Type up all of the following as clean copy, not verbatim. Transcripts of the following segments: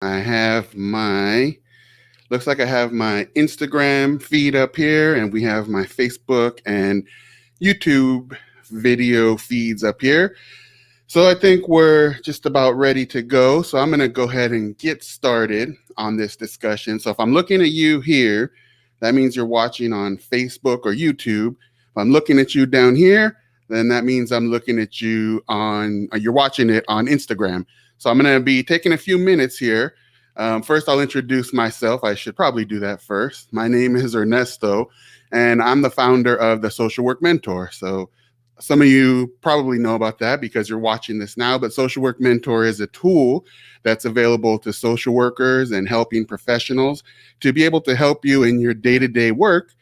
I have looks like I have my Instagram feed up here, and we have my Facebook and YouTube video feeds up here. So I think we're just about ready to go. So I'm going to go ahead and get started on this discussion. So if I'm looking at you here, that means you're watching on Facebook or YouTube. If I'm looking at you down here, then that means I'm looking at you you're watching it on Instagram. So I'm going to be taking a few minutes here. First, I'll introduce myself. I should probably do that first. My name is Ernesto, and I'm the founder of the Social Work Mentor. So some of you probably know about that because you're watching this now, but Social Work Mentor is a tool that's available to social workers and helping professionals to be able to help you in your day-to-day work,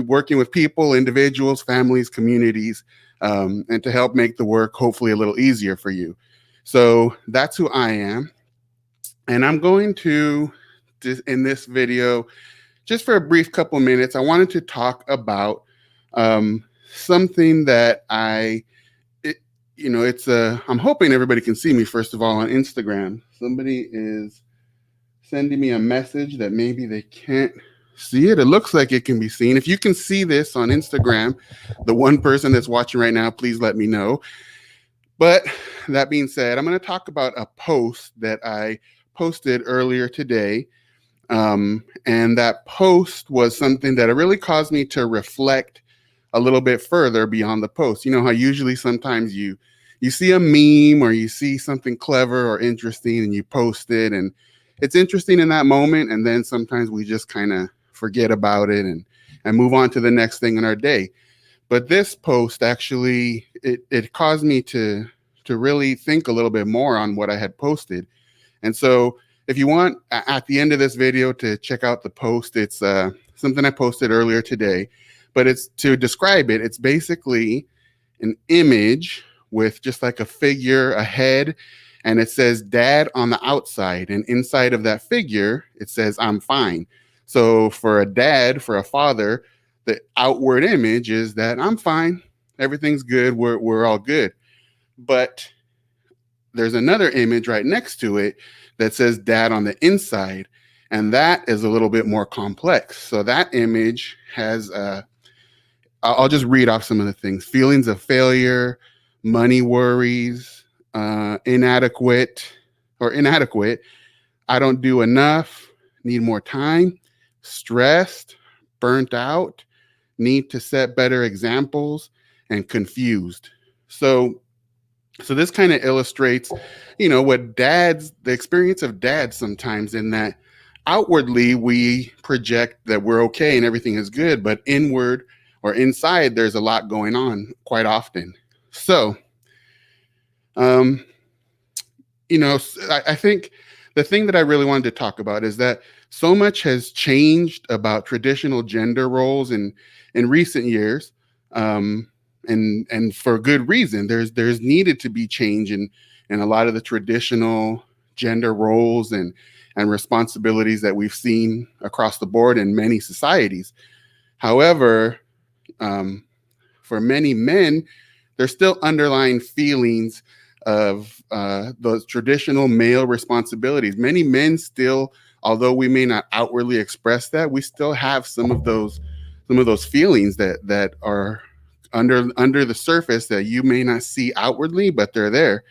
working with people, individuals, families, communities, and to help make the work hopefully a little easier for you. So that's who I am. And I'm going to, in this video, just for a brief couple minutes, I wanted to talk about something that I'm hoping everybody can see me, first of all, on Instagram. Somebody is sending me a message that maybe they can't see it. It looks like it can be seen. If you can see this on Instagram, the one person that's watching right now, please let me know. But that being said, I'm going to talk about a post that I posted earlier today. And that post was something that really caused me to reflect a little bit further beyond the post. You know how usually sometimes you see a meme or you see something clever or interesting and you post it, and it's interesting in that moment, and then sometimes we just kind of forget about it and move on to the next thing in our day. But this post actually it caused me to really think a little bit more on what I had posted. And so if you want at the end of this video to check out the post, it's something I posted earlier today, but it's to describe it. It's basically an image with just like a figure, a head, and it says dad on the outside. And inside of that figure, it says I'm fine. So for a dad, for a father, the outward image is that I'm fine. Everything's good. We're all good. But there's another image right next to it that says dad on the inside. And that is a little bit more complex. So that image has, I'll just read off some of the things: feelings of failure, money worries, inadequate, I don't do enough, need more time, stressed, burnt out, need to set better examples, and confused. So this kind of illustrates, what the experience of dads sometimes, in that outwardly we project that we're okay and everything is good, but inward or inside, there's a lot going on quite often. So, I think the thing that I really wanted to talk about is that so much has changed about traditional gender roles in recent years. And for good reason. There's needed to be change in a lot of the traditional gender roles and responsibilities that we've seen across the board in many societies. However, for many men, there's still underlying feelings of those traditional male responsibilities. Many men still, although we may not outwardly express that, we still have some of those feelings that are under the surface that you may not see outwardly, but they're there.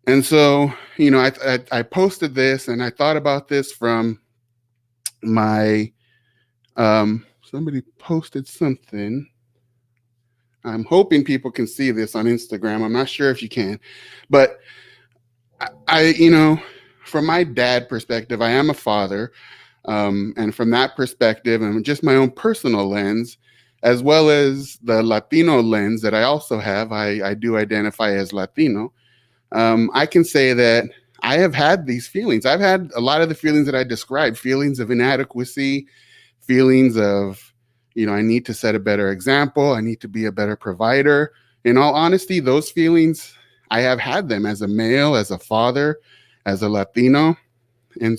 And so, I posted this, and I thought about this from my somebody posted something. I'm hoping people can see this on Instagram. I'm not sure if you can, but from my dad perspective, I am a father. And from that perspective, and just my own personal lens, as well as the Latino lens that I also have, I do identify as Latino. I can say that I have had these feelings. I've had a lot of the feelings that I described: feelings of inadequacy, feelings of, I need to set a better example. I need to be a better provider. In all honesty, those feelings, I have had them as a male, as a father, as a Latino. And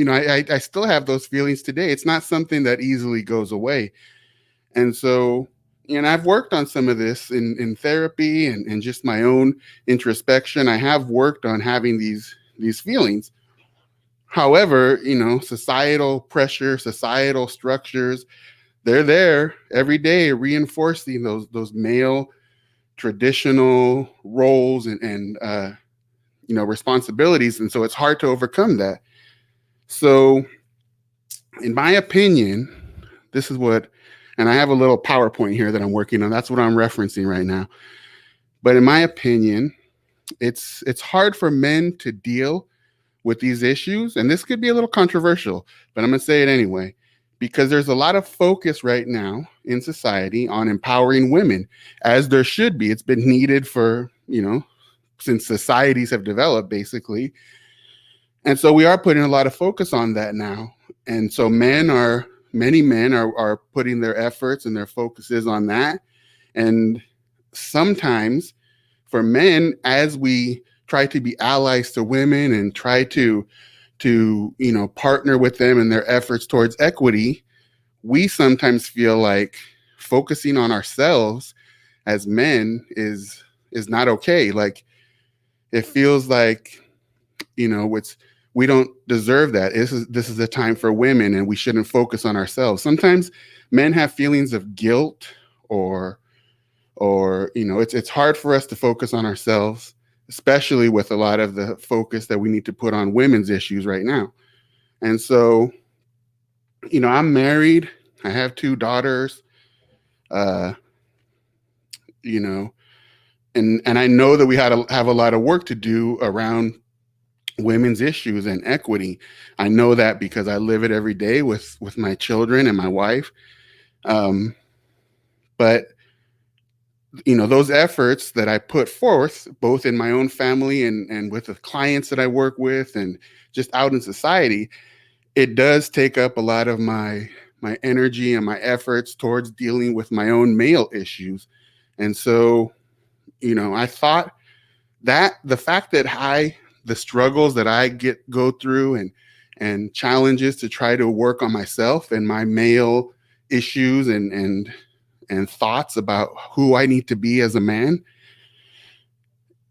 I still have those feelings today. It's not something that easily goes away. And so, And I've worked on some of this in therapy and just my own introspection. I have worked on having these feelings. However, societal pressure, societal structures, they're there every day reinforcing those male traditional roles and responsibilities. And so it's hard to overcome that. So in my opinion, this is what, and I have a little PowerPoint here that I'm working on. That's what I'm referencing right now. But in my opinion, it's hard for men to deal with these issues. And this could be a little controversial, but I'm going to say it anyway, because there's a lot of focus right now in society on empowering women, as there should be. It's been needed for, since societies have developed, basically. And so we are putting a lot of focus on that now. And so many men are putting their efforts and their focuses on that. And sometimes for men, as we try to be allies to women and try to partner with them in their efforts towards equity, we sometimes feel like focusing on ourselves as men is not okay. Like, it feels like, we don't deserve that. This is a time for women and we shouldn't focus on ourselves. Sometimes men have feelings of guilt or it's hard for us to focus on ourselves, especially with a lot of the focus that we need to put on women's issues right now. And so, I'm married. I have 2 daughters, uh, and I know that we have a lot of work to do around women's issues and equity. I know that because I live it every day with my children and my wife. But those efforts that I put forth, both in my own family and with the clients that I work with and just out in society, it does take up a lot of my energy and my efforts towards dealing with my own male issues. And so, I thought that the fact that the struggles that I go through and challenges to try to work on myself and my male issues and thoughts about who I need to be as a man,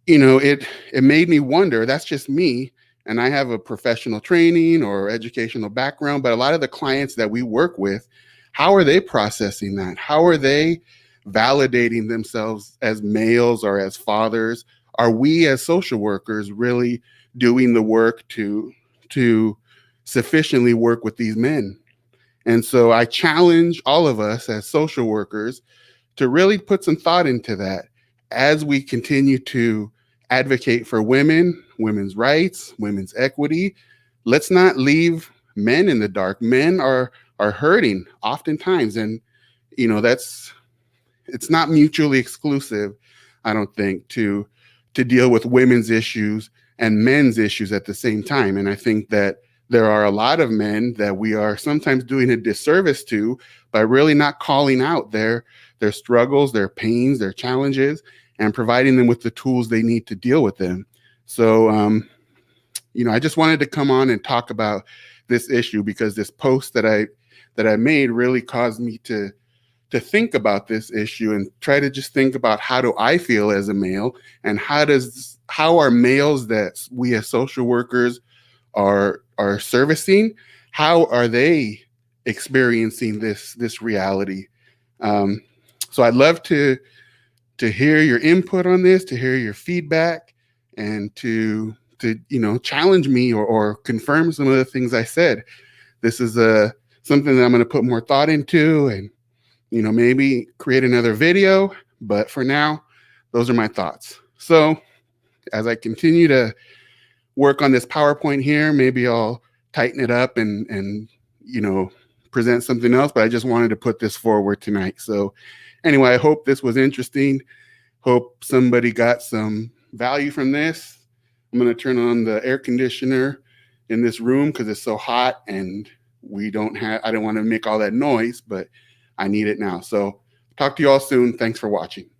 it made me wonder. That's just me. And I have a professional training or educational background, but a lot of the clients that we work with, how are they processing that? How are they validating themselves as males or as fathers? Are we as social workers really doing the work to sufficiently work with these men? And so I challenge all of us as social workers to really put some thought into that as we continue to advocate for women's rights, women's equity. Let's not leave men in the dark. Men are hurting oftentimes, and it's not mutually exclusive, I don't think, to deal with women's issues and men's issues at the same time. And I think that there are a lot of men that we are sometimes doing a disservice to by really not calling out their struggles, their pains, their challenges, and providing them with the tools they need to deal with them. So, I just wanted to come on and talk about this issue because this post that I made really caused me to think about this issue and try to just think about, how do I feel as a male, and how are males that we as social workers are servicing, how are they experiencing this reality? So I'd love to hear your input on this, to hear your feedback, and to challenge me or confirm some of the things I said. This is something that I'm going to put more thought into, and maybe create another video. But for now, those are my thoughts. So as I continue to work on this PowerPoint here, maybe I'll tighten it up and present something else, but I just wanted to put this forward tonight. So anyway, I hope this was interesting. Hope somebody got some value from this. I'm going to turn on the air conditioner in this room because it's so hot, and I don't want to make all that noise, but I need it now. So talk to you all soon. Thanks for watching.